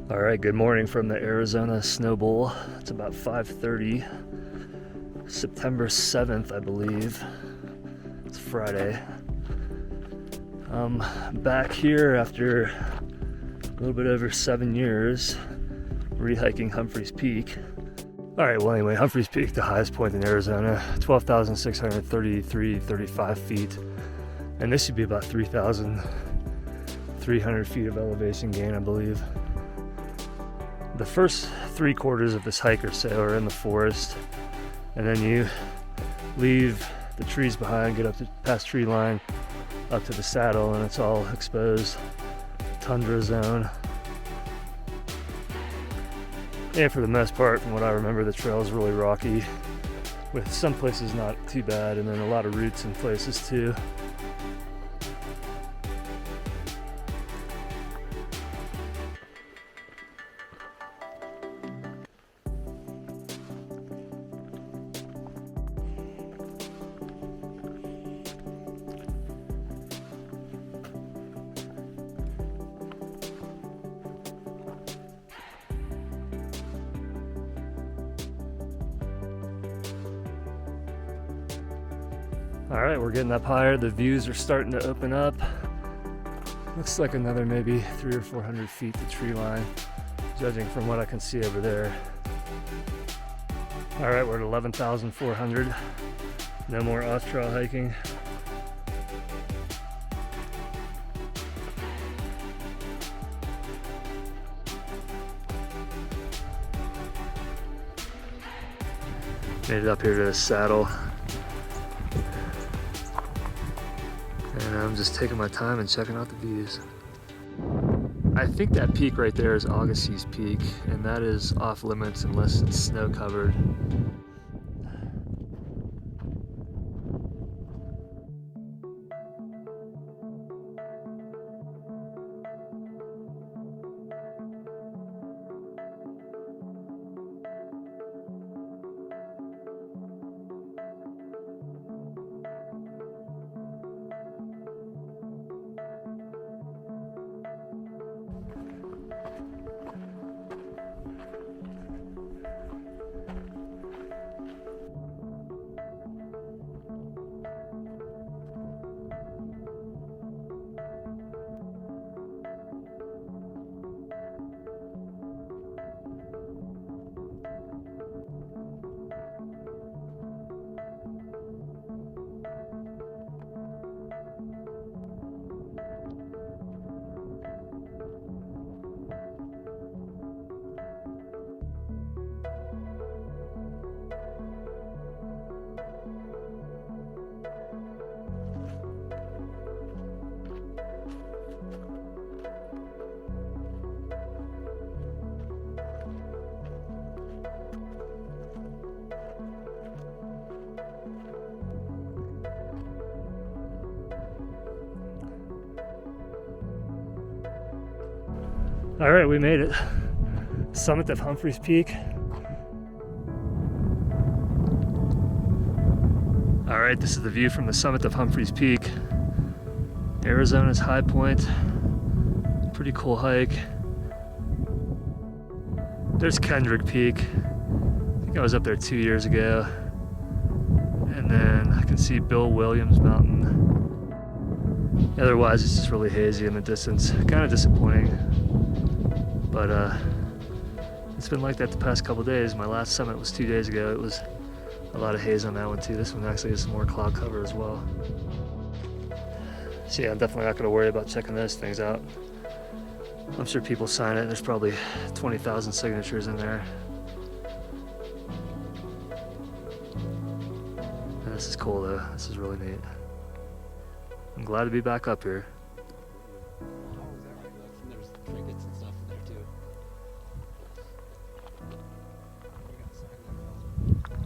All right, good morning from the Arizona Snow Bowl. It's about 5:30, September 7th, I believe. It's Friday. I'm back here after a little bit over 7 years rehiking Humphrey's Peak. All right, well anyway, Humphrey's Peak, the highest point in Arizona, 12,635 feet. And this should be about 3,300 feet of elevation gain, I believe. The first 3/4 of this hike or so are in the forest, and then you leave the trees behind, get up to past tree line, up to the saddle, and it's all exposed tundra zone. And for the most part, from what I remember, the trail is really rocky, with some places not too bad, and then a lot of roots in places too. All right, we're getting up higher. The views are starting to open up. Looks like another maybe 300 or 400 feet to tree line, judging from what I can see over there. All right, we're at 11,400. No more off-trail hiking. Made it up here to the saddle. And I'm just taking my time and checking out the views. I think that peak right there is Agassiz's Peak, and that is off limits unless it's snow covered. All right, we made it. Summit of Humphrey's Peak. All right, this is the view from the summit of Humphrey's Peak. Arizona's high point. Pretty cool hike. There's Kendrick Peak. I think I was up there 2 years ago. And then I can see Bill Williams Mountain. Otherwise, it's just really hazy in the distance. Kind of disappointing. But it's been like that the past couple days. My last summit was 2 days ago. It was a lot of haze on that one too. This one actually has some more cloud cover as well. So yeah, I'm definitely not going to worry about checking those things out. I'm sure people sign it. There's probably 20,000 signatures in there. And this is cool though. This is really neat. I'm glad to be back up here. There's trinkets and stuff in there too.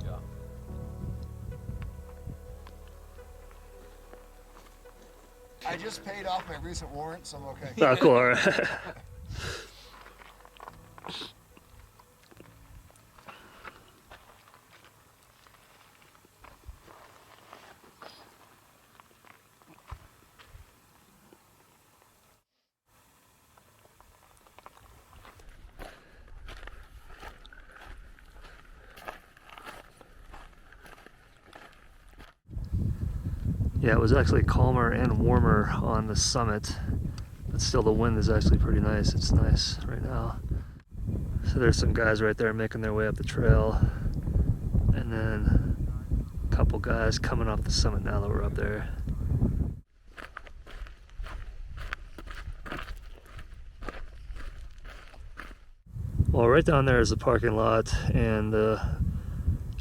Yeah. I just paid off my recent warrant, so I'm okay. Oh, cool. All right. Yeah, it was actually calmer and warmer on the summit, but still the wind is actually pretty nice. It's nice right now. So there's some guys right there making their way up the trail, and then a couple guys coming off the summit now that we're up there. Well, right down there is the parking lot and the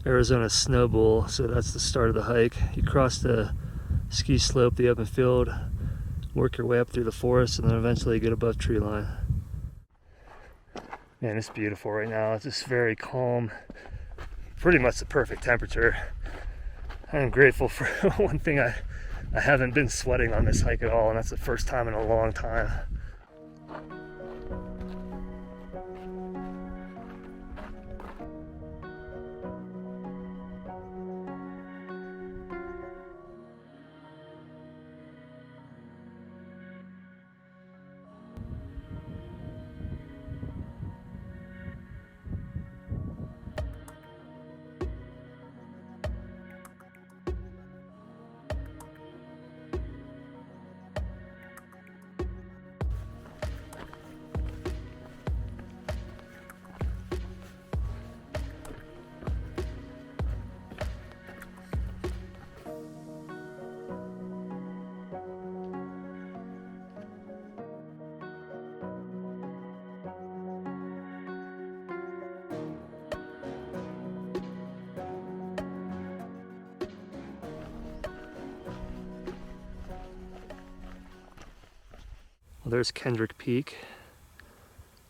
Arizona Snow Bowl, so that's the start of the hike. You cross the ski slope, the open field, work your way up through the forest, and then eventually get above tree line. Man, it's beautiful right now. It's just very calm, pretty much the perfect temperature. I'm grateful for one thing, I haven't been sweating on this hike at all, and that's the first time in a long time. Well, there's Kendrick Peak.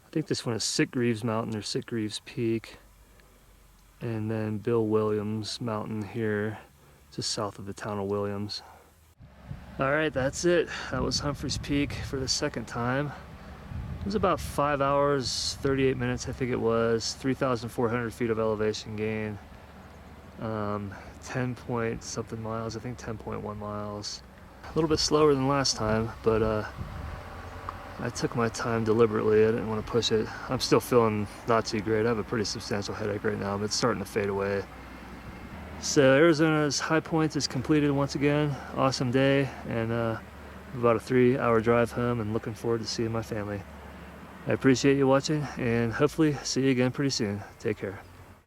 I think this one is Sitgreaves Mountain or Sitgreaves Peak. And then Bill Williams Mountain here, just south of the town of Williams. All right, that's it. That was Humphrey's Peak for the second time. It was about 5 hours, 38 minutes, I think it was. 3,400 feet of elevation gain. 10 point something miles, I think 10.1 miles. A little bit slower than last time, but I took my time deliberately. I didn't want to push it. I'm still feeling not too great. I have a pretty substantial headache right now, but it's starting to fade away. So Arizona's high point is completed once again. Awesome day, and about a 3-hour drive home, and looking forward to seeing my family. I appreciate you watching, and hopefully see you again pretty soon. Take care.